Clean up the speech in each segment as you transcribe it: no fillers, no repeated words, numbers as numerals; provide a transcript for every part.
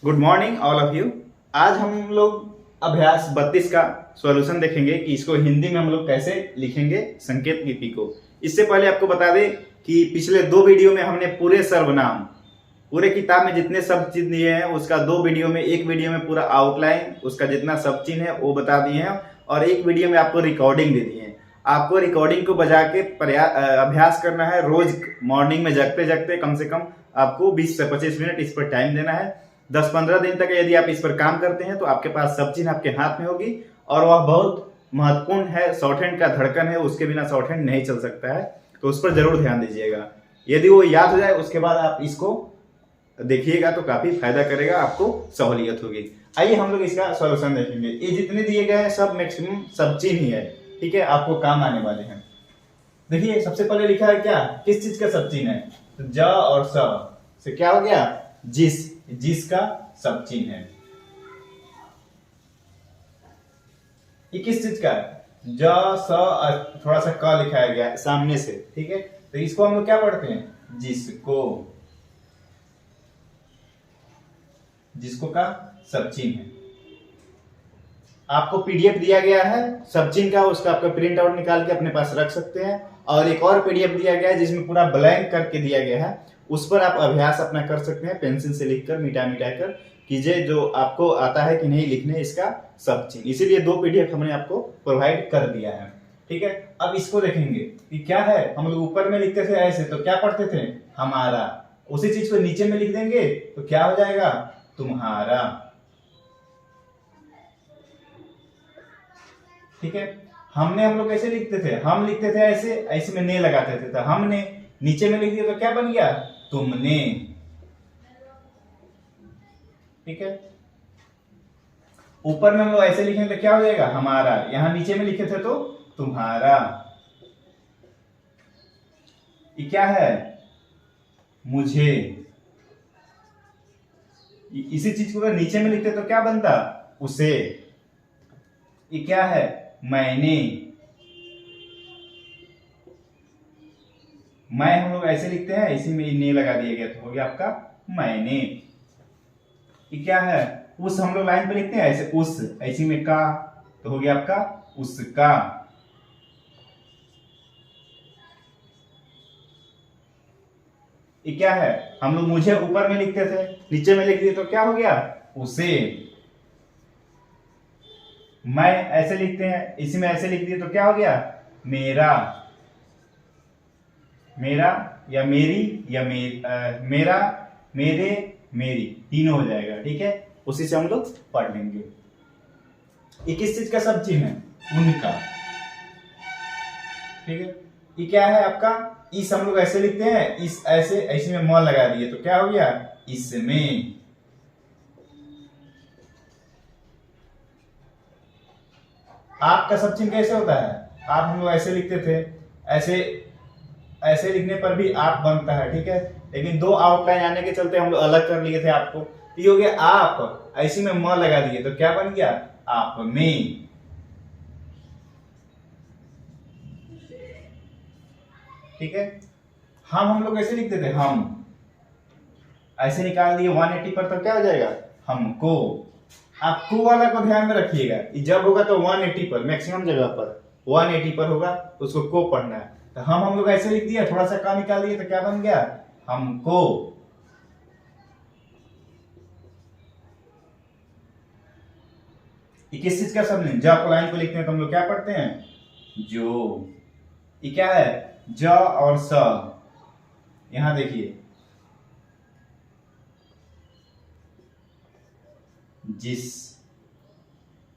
Good morning all of you. आज हम लोग अभ्यास 32 का सॉल्यूशन देखेंगे कि इसको हिंदी में हम लोग कैसे लिखेंगे संकेत लिपि को। इससे पहले आपको बता दें कि पिछले 2 वीडियो में हमने पूरे सर्वनाम, पूरे किताब में जितने सब चीज दिए हैं उसका 2 वीडियो में, एक वीडियो में पूरा आउटलाइन उसका जितना सब चिन्ह है वो बता दिए हैं और एक वीडियो में आपको रिकॉर्डिंग दे दी है। आपको रिकॉर्डिंग को बजा के अभ्यास करना है। रोज मॉर्निंग में जगते जगते कम से कम आपको 20 से 25 मिनट इस पर टाइम देना है। 10-15 दिन तक यदि आप इस पर काम करते हैं तो आपके पास सब चीज आपके हाथ में होगी और वह बहुत महत्वपूर्ण है। शॉर्ट हैंड का धड़कन है, उसके बिना शॉर्ट हैंड नहीं चल सकता है, तो उस पर जरूर ध्यान दीजिएगा। यदि वो याद हो जाए उसके बाद आप इसको देखिएगा तो काफी फायदा करेगा, आपको सहूलियत होगी। आइए हम लोग इसका सॉल्यूशन देखेंगे। ये जितने दिए गए हैं सब मैक्सिमम सब चिन्ह ही है, ठीक है, आपको काम आने वाले हैं। देखिए सबसे पहले लिखा है क्या, किस चीज का सब चिन्ह है, तो ज और स से क्या हो गया, जिसका सब चिन्ह है। ये किस चीज का है, ज स थोड़ा सा क लिखाया गया सामने से, ठीक है, तो इसको हम लोग क्या पढ़ते हैं, जिसको का सब चिन्ह है। आपको पीडीएफ दिया गया है सब चिन्ह का, उसका आपका प्रिंट आउट निकाल के अपने पास रख सकते हैं। और एक और पीडीएफ दिया गया है जिसमें पूरा ब्लैंक करके दिया गया है, उस पर आप अभ्यास अपना कर सकते हैं, पेंसिल से लिखकर मिटा मिटा कर कीजिए, जो आपको आता है कि नहीं लिखने इसका सब चिन्ह। इसीलिए 2 पीडीएफ हमने आपको प्रोवाइड कर दिया है, ठीक है। अब इसको देखेंगे कि क्या है, हम लोग ऊपर में लिखते थे ऐसे, तो क्या पढ़ते थे, हमारा। उसी चीज को नीचे में लिख देंगे तो क्या हो जाएगा, तुम्हारा, ठीक है। हम लोग कैसे लिखते थे, हम लिखते थे ऐसे, ऐसे में ने लगाते थे, तो हमने नीचे में लिख दिया तो क्या बन गया, तुमने, ठीक है। ऊपर में हम लोग ऐसे लिखेंगे तो क्या हो जाएगा, हमारा। यहां नीचे में लिखे थे तो तुम्हारा। ये क्या है, मुझे। इसी चीज को अगर नीचे में लिखते तो क्या बनता, उसे। ये क्या है, मैंने। मैं हम लोग ऐसे लिखते हैं, इसी में ने लगा दिया गया तो हो गया आपका मैंने। ये क्या है, उस हम लोग लाइन पे लिखते हैं ऐसे, उस, ऐसी में का तो हो गया आपका उसका। ये क्या है, हम लोग मुझे ऊपर में लिखते थे, नीचे में लिख दिए तो क्या हो गया, उसे। मैं ऐसे लिखते हैं, इसी में ऐसे लिख दिए तो क्या हो गया, मेरा। मेरा या मेरी या मेरा, मेरे, मेरी, तीनों हो जाएगा, ठीक है। उसी से हम लोग पढ़ लेंगे। ये किस चीज का सब चिन्ह है, उनका, ठीक है। ये क्या है आपका, इस हम लोग ऐसे लिखते हैं, इस ऐसे, ऐसे में म लगा दिए तो क्या हो गया, इसमें। आपका सब चिन्ह कैसे होता है, आप हम लोग ऐसे लिखते थे, ऐसे ऐसे लिखने पर भी आप बनता है, ठीक है। लेकिन 2 आउटलाइन आने के चलते हम लोग अलग कर लिए थे आपको। ये हो गया आप, ऐसे में म लगा दिए तो क्या बन गया, आप में, ठीक है। हम लोग कैसे लिखते थे, हम ऐसे निकाल दिए 180 पर तो क्या हो जाएगा, हमको। आप को वाला को ध्यान में रखिएगा, जब होगा तो 180 पर, मैक्सिमम जगह पर 180 पर होगा, उसको को पढ़ना है। तो हम लोग ऐसे लिख दिया, थोड़ा सा का निकाल दिए तो क्या बन गया, हमको। ये किस चीज का सब नहीं, ज को लाइन पे लिखते हैं तो हम लोग क्या पढ़ते हैं, जो। ये क्या है, ज और स। यहां देखिए, जिस।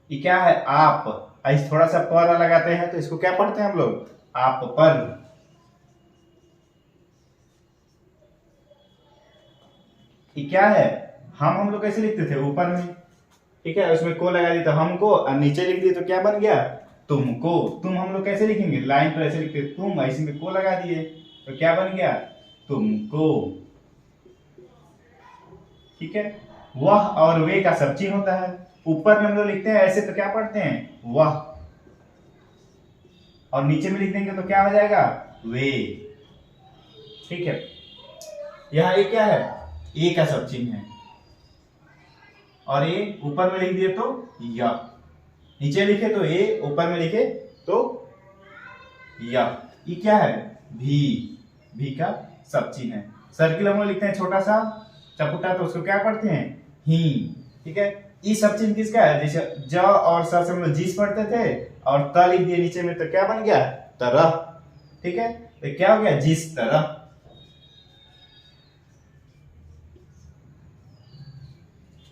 ये क्या है, आप, ऐसे थोड़ा सा पर लगाते हैं तो इसको क्या पढ़ते हैं हम लोग, आप पर। ये क्या है, हम लोग कैसे लिखते थे, ऊपर में, ठीक है, उसमें को लगा दिया तो हमको, और नीचे लिख दिए तो क्या बन गया, तुमको। तुम हम लोग कैसे लिखेंगे, लाइन पर ऐसे लिखते तुम, ऐसे में को लगा दिए तो क्या बन गया, तुमको, ठीक है। वह और वे का सब चिन्ह होता है। ऊपर में हम लोग लिखते हैं ऐसे तो क्या पढ़ते हैं, वह, और नीचे में लिख देंगे तो क्या हो जाएगा, वे, ठीक है। यहाँ ए क्या है, ए का सब चिन्ह है, और ए ऊपर में लिख दिए तो य, नीचे लिखे तो ए, ऊपर में लिखे तो य। ये क्या है? भी का सब चिन्ह है। सर्किल हम लोग लिखते हैं छोटा सा चपुटा, तो उसको क्या पढ़ते हैं? ही। ठीक है, ई सब चिन्ह किसका है? जैसे ज और स से हम लोग जीस पढ़ते थे और त लिख दिए नीचे में, तो क्या बन गया? तरह। ठीक है, तो क्या हो गया? जिस तरह।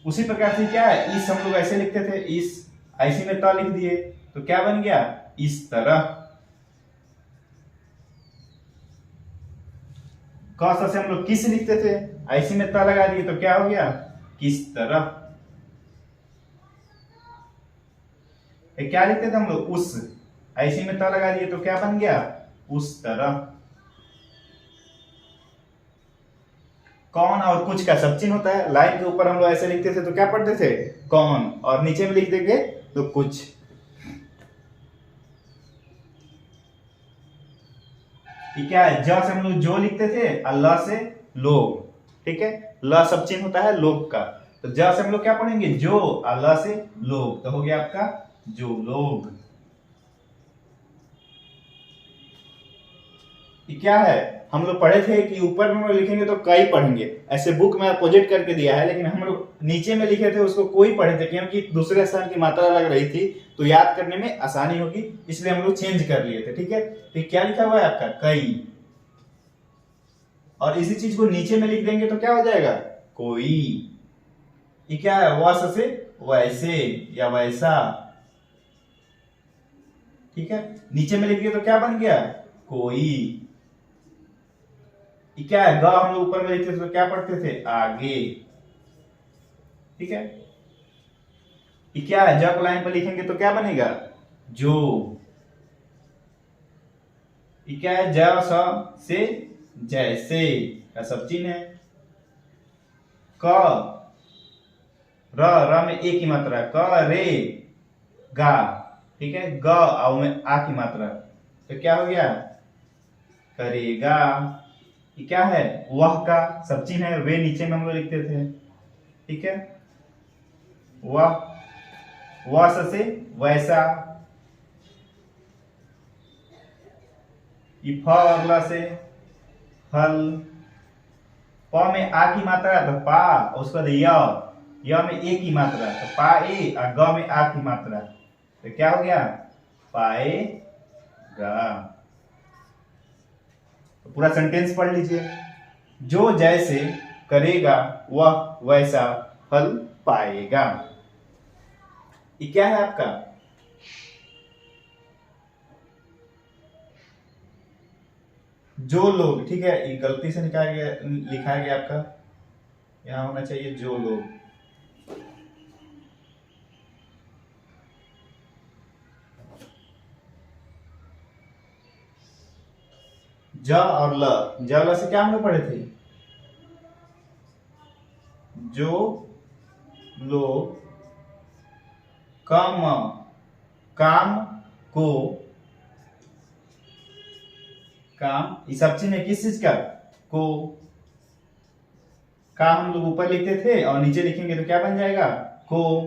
उसी प्रकार से क्या है? इस हम लोग ऐसे लिखते थे, इस ऐसे में त लिख दिए तो क्या बन गया? इस तरह। क से हम लोग किस लिखते थे, ऐसे में त लगा दिए तो क्या हो गया? किस तरह। क्या लिखते थे हम लोग? उस, ऐसे में त लगा दिए तो क्या बन गया? उस तरह। कौन और कुछ का सब चिन्ह होता है। लाइन के ऊपर हम लोग ऐसे लिखते थे तो क्या पढ़ते थे? कौन, और नीचे में लिख देंगे तो कुछ। क्या है? ज से हम लोग जो लिखते थे और ल से लोग। ठीक है, ल सब चिन्ह होता है लोग का, तो ज से हम लोग क्या पढ़ेंगे? जो, और ल से लोग, तो हो गया आपका जो लोग। क्या है? हम लोग पढ़े थे कि ऊपर में लिखेंगे तो कई पढ़ेंगे, ऐसे बुक में अपोजिट करके दिया है, लेकिन हम लोग नीचे में लिखे थे उसको कोई पढ़े थे, क्योंकि दूसरे स्थान की मात्रा लग रही थी तो याद करने में आसानी होगी, इसलिए हम लोग चेंज कर लिए थे। ठीक है, तो क्या लिखा हुआ है आपका? कई। और इसी चीज को नीचे में लिख देंगे तो क्या हो जाएगा? कोई। ये क्या है? वस से वैसे या वैसा। ठीक है, नीचे में लिख दिया तो क्या बन गया? कोई। क्या है? ग हम लोग ऊपर में लिखते थे तो क्या पढ़ते थे? आगे। ठीक है, क्या है? ज को लाइन पर लिखेंगे तो क्या बनेगा? जो। क्या है? ज स से जैसे का सब चिन्ह है। क, र में एक की मात्रा, क रे गा। ठीक है, ग और में आ की मात्रा, तो क्या हो गया? करेगा। ये क्या है? वह का सब चिन्ह है, वे नीचे में हम लोग लिखते थे। ठीक है, वह से वैसा। ये फ और ल से फल। प में आ की मात्रा तो पा, और उसके बाद य में ए की मात्रा तो पा ए, और ग में आ की मात्रा तो क्या हो गया? पाएगा। तो पूरा सेंटेंस पढ़ लीजिए। जो जैसे करेगा वह वैसा फल पाएगा। ये क्या है आपका? जो लोग। ठीक है, ये गलती से निकाल गया, लिखा गया आपका, यहां होना चाहिए जो लोग। ज और ल, ज ल से क्या हम लोग पढ़े थे? जो लोग काम, काम को, काम ये सब चिन्ह है किस चीज का? को। का हम लोग ऊपर लिखते थे और नीचे लिखेंगे तो क्या बन जाएगा? को।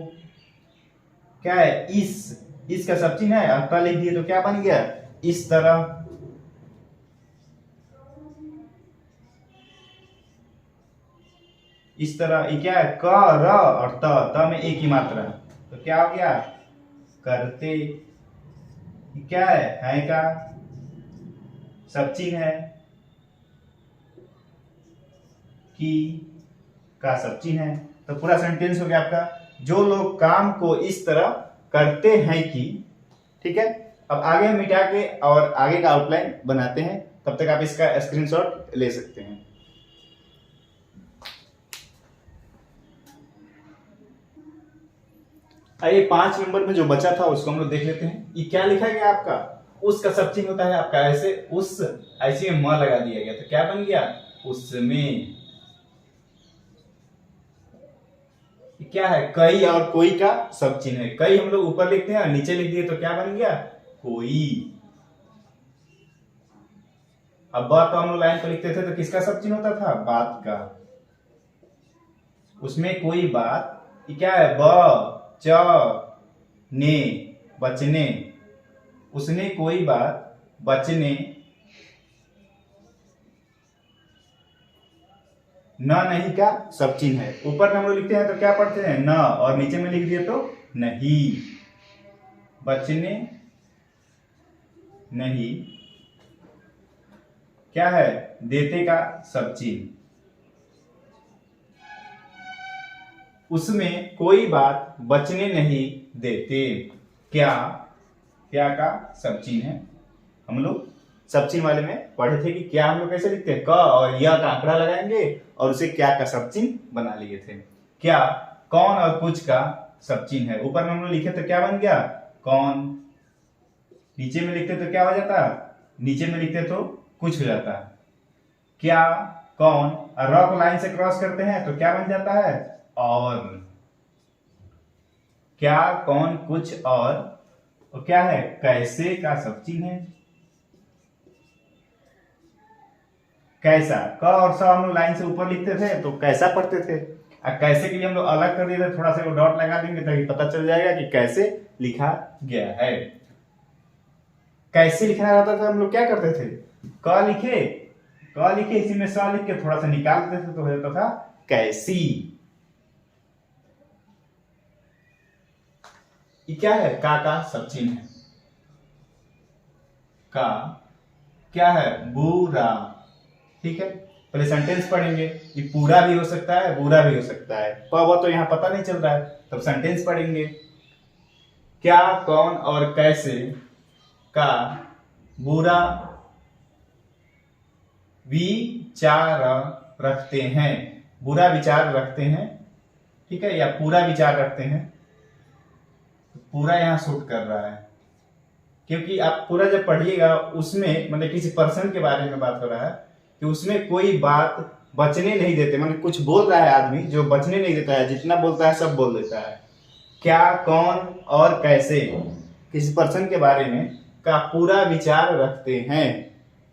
क्या है? इस का सब चिन्ह है और ता लिख दिए तो क्या बन गया? इस तरह। इस तरह। ये क्या है? क, र और त में एक ही मात्रा, तो क्या हो गया? करते। ये क्या है का सब चिन्ह है, की का सब चिन्ह है, तो पूरा सेंटेंस हो गया आपका, जो लोग काम को इस तरह करते हैं कि। ठीक है, अब आगे हम मिटा के और आगे का आउटलाइन बनाते हैं, तब तक आप इसका स्क्रीनशॉट ले सकते हैं। आइए 5 नंबर में जो बचा था उसको हम लोग देख लेते हैं। ये क्या लिखा गया आपका? उसका सब चिन्ह होता है आपका ऐसे, उस ऐसे में म लगा दिया गया तो क्या बन गया? उसमें। क्या है? कई और कोई का सब चिन्ह है। कई हम लोग ऊपर लिखते हैं और नीचे लिख दिए तो क्या बन गया? कोई। अब बात तो हम लोग लाइन पर लिखते थे तो किसका सब चिन्ह होता था? बात का। उसमें कोई बात ये क्या है, ब च ने, बचने। उसने कोई बात बचने न नहीं का सब चिन्ह है। ऊपर में हम लोग लिखते हैं तो क्या पढ़ते हैं, न, और नीचे में लिख दिए तो नहीं। बचने नहीं क्या है, देते का सब चिन्ह। उसमें कोई बात बचने नहीं देते, क्या, क्या का सब चिन्ह है। हम लोग सब चिन्ह वाले में पढ़े थे कि क्या हम लोग कैसे लिखते हैं, क और य का आंकड़ा लगाएंगे और उसे क्या का सब चिन्ह बना लिए थे। क्या कौन और कुछ का सब चिन्ह है। ऊपर में हम लोग लिखे तो क्या बन गया, कौन। नीचे में लिखते तो क्या हो जाता, नीचे में लिखते तो कुछ हो जाता। क्या कौन और र को लाइन से क्रॉस करते हैं तो क्या बन जाता है, और। क्या कौन कुछ और क्या है, कैसे का सब चिन्ह है। कैसा, क और स हम लोग लाइन से ऊपर लिखते थे तो कैसा पढ़ते थे, और कैसे के लिए हम लोग अलग कर दिए थे, थोड़ा सा डॉट लगा देंगे ताकि पता चल जाएगा कि कैसे लिखा गया है। कैसे लिखना रहता था, हम लोग क्या करते थे, क लिखे इसी में स लिख के थोड़ा सा निकाल देते थे तो हो जाता था कैसी। ये क्या है, का सब चिन्ह है। का क्या है, बुरा। ठीक है, पहले सेंटेंस पढ़ेंगे। ये पूरा भी हो सकता है, बुरा भी हो सकता है, वो तो यहाँ पता नहीं चल रहा है, तब सेंटेंस पढ़ेंगे। क्या कौन और कैसे का बुरा विचार रखते हैं, बुरा विचार रखते हैं। ठीक है, या पूरा विचार रखते हैं। पूरा यहाँ शूट कर रहा है क्योंकि आप पूरा जब पढ़िएगा उसमें मतलब किसी पर्सन के बारे में बात हो रहा है कि उसमें कोई बात बचने नहीं देते, मतलब कुछ बोल रहा है आदमी जो बचने नहीं देता है, जितना बोलता है सब बोल देता है। क्या कौन और कैसे किसी पर्सन के बारे में का पूरा विचार रखते हैं।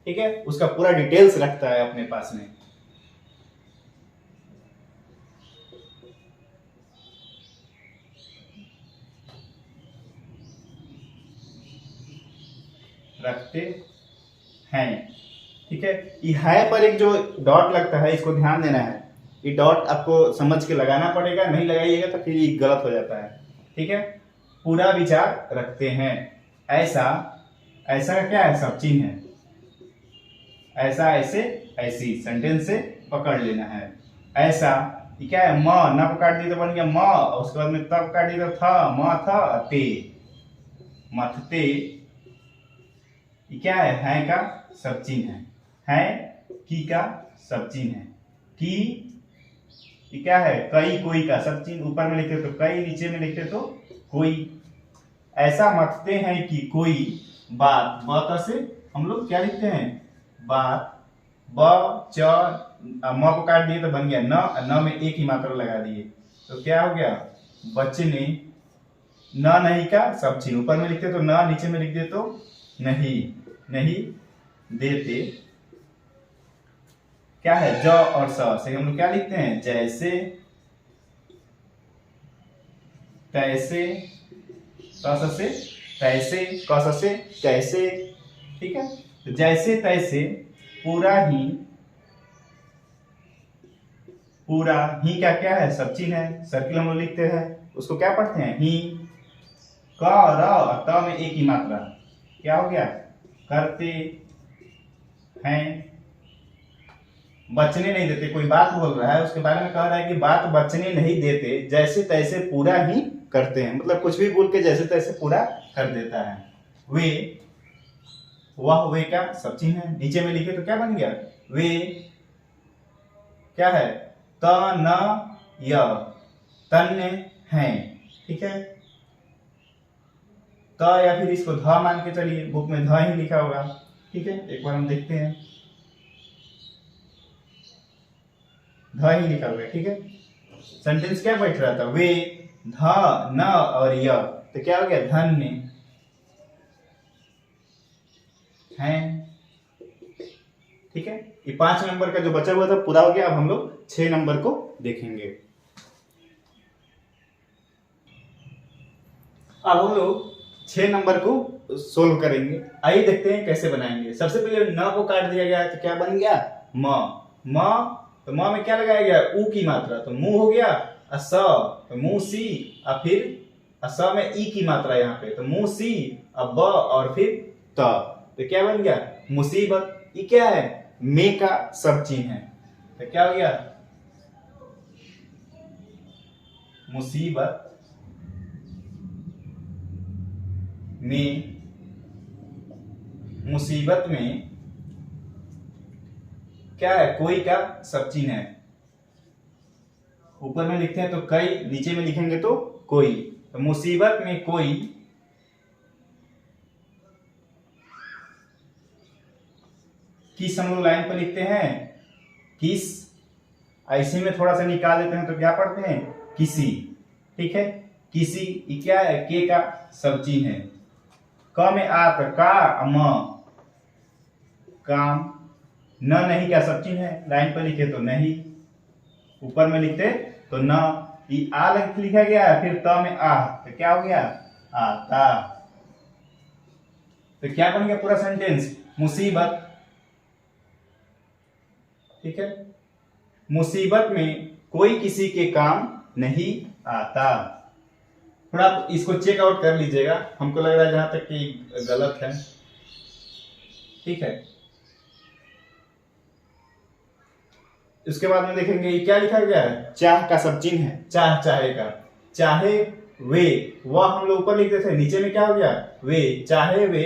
ठीक है, उसका पूरा डिटेल्स रखता है अपने पास में। रखते हैं। ठीक है, ये है पर एक जो डॉट लगता है इसको ध्यान देना है। ये डॉट आपको समझ के लगाना पड़ेगा, नहीं लगाइएगा तो फिर ये गलत हो जाता है। ठीक है, पूरा विचार रखते हैं। ऐसा, ऐसा का क्या है, सब चिन्ह है। ऐसा, ऐसे, ऐसी, सेंटेंस से पकड़ लेना है। ऐसा ये क्या है, म, न को काट दिया तो बन गया म, उसके बाद में तब काट दिया तो था, म था ते, मथते। ये क्या है का सब चिन्ह है की का सब चिन्ह है। की ये क्या है, कई कोई का सब चिन्ह। ऊपर में लिखते तो कई, नीचे में लिखते तो कोई। ऐसा मथते हैं कि कोई बात, ब से हम लोग क्या लिखते हैं, बात। ब च म को काट दिए तो बन गया न, न में एक ही मात्रा लगा दिए तो क्या हो गया, बचने। न नहीं का सब चिन्ह। ऊपर में लिखते तो न, नीचे में लिख दे तो नहीं, नहीं देते। क्या है, ज और स से हम लोग क्या लिखते हैं, जैसे, तैसे, स से तैसे, क से कैसे। ठीक है, तो जैसे तैसे पूरा ही का क्या है, सब चिन्ह है। सर्किल हम लोग लिखते हैं, उसको क्या पढ़ते हैं, ही। क र त में एक ही मात्रा, क्या हो गया, करते हैं। बचने नहीं देते, कोई बात बोल रहा है उसके बारे में कह रहा है कि बात बचने नहीं देते, जैसे तैसे पूरा ही करते हैं, मतलब कुछ भी बोल के जैसे तैसे पूरा कर देता है। वे, वह, वे का सब चिन्ह है। नीचे में लिखे तो क्या बन गया, वे क्या है, त न य, तन्य हैं। ठीक है, त या फिर इसको ध मान के चलिए, बुक में ध ही लिखा होगा। ठीक है, एक बार हम देखते हैं, ध ही लिखा हुआ है। ठीक है, सेंटेंस क्या बैठ रहा था, वे, ध, न और य, तो क्या हो गया, धन्य हैं। ठीक है, ये 5 नंबर का जो बचा हुआ था पूरा हो गया। अब हम लोग 6 नंबर को देखेंगे। अब हम लोग 6 नंबर को सोल्व करेंगे। आइए देखते हैं कैसे बनाएंगे। सबसे पहले न को काट दिया गया तो क्या बन गया म। तो म में क्या लगाया गया ऊ की मात्रा, तो मुंह हो गया। स तो मुंह सी, और फिर स में ई की मात्रा यहाँ पे, तो मुंह सी, अब ब और फिर त, तो क्या बन गया मुसीबत। ये क्या है में का सब चिन्ह है, तो क्या हो गया मुसीबत में। मुसीबत में क्या है कोई का सब चिन्ह है। ऊपर में लिखते हैं तो कई, नीचे में लिखेंगे तो कोई। तो मुसीबत में कोई किस हम लोग लाइन पर लिखते हैं किस, ऐसे में थोड़ा सा निकाल देते हैं तो क्या पढ़ते हैं किसी। ठीक है किसी, ये क्या है के का सब चिन्ह है। क में आ तो का, म काम। न नहीं का सब चिन्ह है, लाइन पर लिखे तो नहीं, ऊपर में लिखते तो न। ये आ लिखा गया है, फिर त में आ तो क्या हो गया आता। तो क्या बन गया पूरा सेंटेंस मुसीबत। ठीक है मुसीबत में कोई किसी के काम नहीं आता। थोड़ा आप इसको चेक आउट कर लीजिएगा, हमको लग रहा है जहां तक कि गलत है। ठीक है उसके बाद में देखेंगे ये क्या लिखा गया है चाह का सब चिन्ह है। चाह चाहे का, चाहे वे, वह हम लोग ऊपर लिखते थे, नीचे में क्या हो गया वे। चाहे वे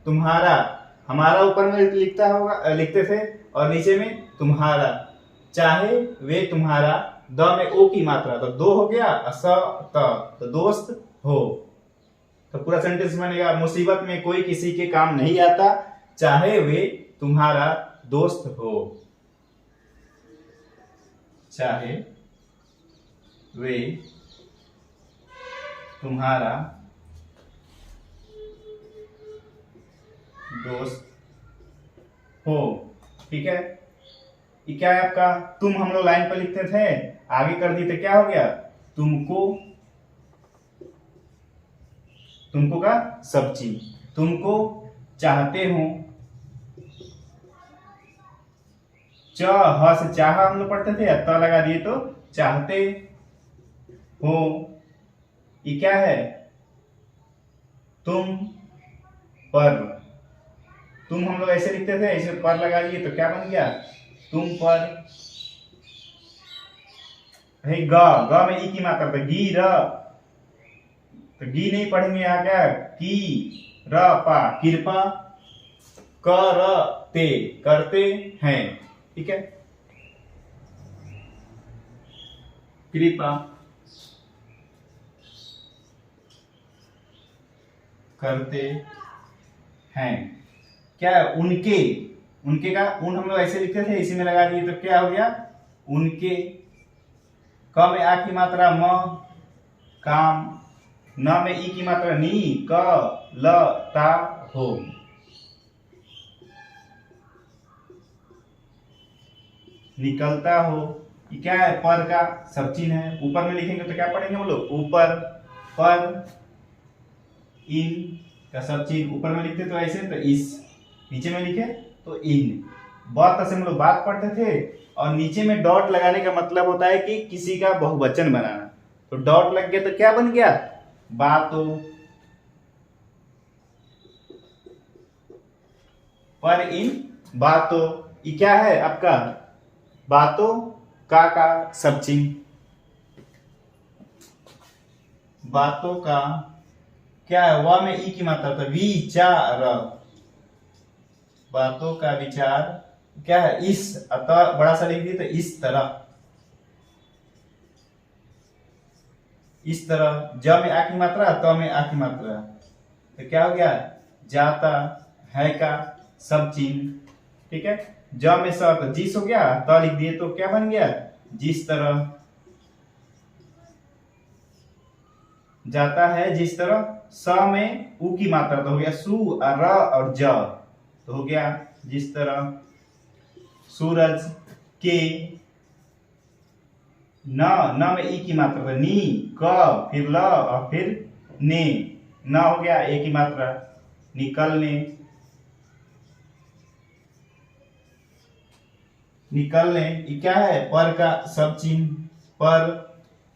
तुम्हारा, हमारा ऊपर में लिखता होगा लिखते थे, और नीचे में तुम्हारा। चाहे वे तुम्हारा, द में ओ की मात्रा तो दो हो गया, स त तो दोस्त हो। तो पूरा सेंटेंस बनेगा मुसीबत में कोई किसी के काम नहीं आता, चाहे वे तुम्हारा दोस्त हो। चाहे वे तुम्हारा दोस्त हो। ठीक है ये क्या है आपका तुम, हम लोग लाइन पर लिखते थे, आगे कर दी तो क्या हो गया तुमको। तुमको का सब चीज, तुमको चाहते हो। च ह से चाह हम लोग पढ़ते थे, त लगा दिए तो चाहते हो। ये क्या है तुम पर। तुम हम लोग ऐसे लिखते थे, ऐसे पर लगा दिए तो क्या बन गया तुम पर। है ग में ई की मात्रा तो गी र, तो गी नहीं पढ़ेंगे यहाँ क्या की र पा, कृपा करते, करते हैं। ठीक है कृपा करते हैं। क्या है उनके, उनके का उन हम लोग ऐसे लिखते थे, इसी में लगा दिए तो क्या हो गया उनके। क में आ की मात्रा म काम, न में ई की मात्रा नी, क ल ता हो। निकलता हो, ये क्या है पर का सब चिन्ह है। ऊपर में लिखेंगे तो क्या पढ़ेंगे हम लोग ऊपर, पर इन का सब चिन्ह ऊपर में लिखते तो ऐसे, तो इस, नीचे में लिखे तो इन। बात से हम लोग बात पढ़ते थे, और नीचे में डॉट लगाने का मतलब होता है कि किसी का बहुवचन बनाना। तो डॉट लग गया तो क्या बन गया बातों। पर इन बातों, ये क्या है आपका बातों का सब चिन्ह। बातों का क्या है व में ई की मात्रा तो विचार। बातों का विचार क्या है इस, अतः बड़ा सा लिख दिए तो इस तरह। इस तरह ज में आ की मात्रा, त में आ की मात्रा, तो क्या हो गया जाता है का सब चिन्ह। ठीक है ज में स तो जिस हो गया, त लिख दिए तो क्या बन गया जिस तरह। जाता है जिस तरह, स में उ की मात्रा तो हो गया सु, और र और ज तो हो गया जिस तरह। सूरज के, न में ई की मात्रा तो नी, क फिर ल और फिर ने, न हो गया एक ही मात्रा, निकलने, निकलने ये क्या है, पर का सब चिन्ह, पर,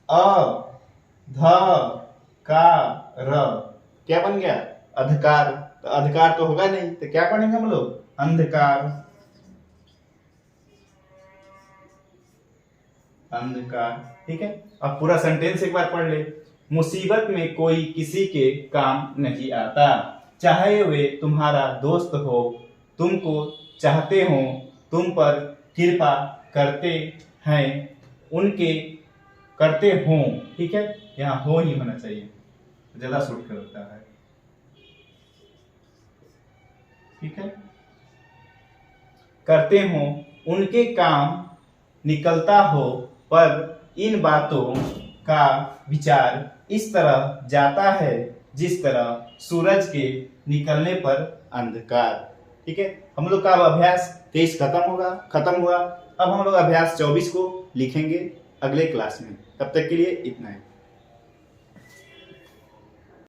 अ, ध, का, र, क्या बन गया, अंधकार। तो अंधकार तो होगा नहीं, तो क्या पढ़ेंगे हम लोग, अंधकार, अंधकार। ठीक है, अब पूरा सेंटेंस एक बार पढ़ ले। मुसीबत में कोई किसी के काम नहीं आता, चाहे वे तुम्हारा दोस्त हो, तुमको चाहते हो, तुम पर कृपा करते हैं, उनके करते हो। ठीक है, यहाँ हो ही होना चाहिए, ज्यादा सूट करता है। ठीक है, करते हो, उनके काम निकलता हो, पर इन बातों का विचार इस तरह जाता है जिस तरह सूरज के निकलने पर अंधकार। ठीक है, हम लोग का अब अभ्यास 23 खत्म हुआ। अब हम लोग अभ्यास 24 को लिखेंगे अगले क्लास में। तब तक के लिए इतना है।